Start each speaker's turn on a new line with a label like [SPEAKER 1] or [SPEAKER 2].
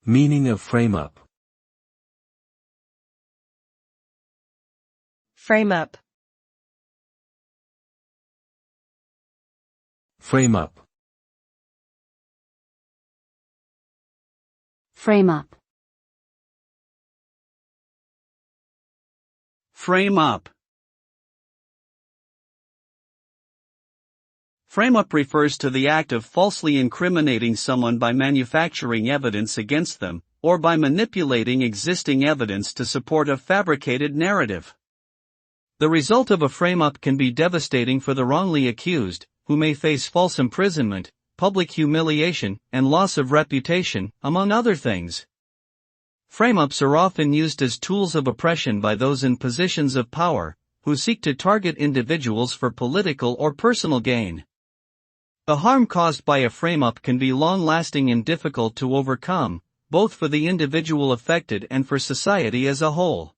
[SPEAKER 1] Meaning of frame-up.
[SPEAKER 2] Frame-up.
[SPEAKER 1] Frame-up.
[SPEAKER 3] Frame-up.
[SPEAKER 4] Frame-up. Frame-up refers to the act of falsely incriminating someone by manufacturing evidence against them, or by manipulating existing evidence to support a fabricated narrative. The result of a frame-up can be devastating for the wrongly accused, who may face false imprisonment, public humiliation, and loss of reputation, among other things. Frame-ups are often used as tools of oppression by those in positions of power, who seek to target individuals for political or personal gain. The harm caused by a frame-up can be long-lasting and difficult to overcome, both for the individual affected and for society as a whole.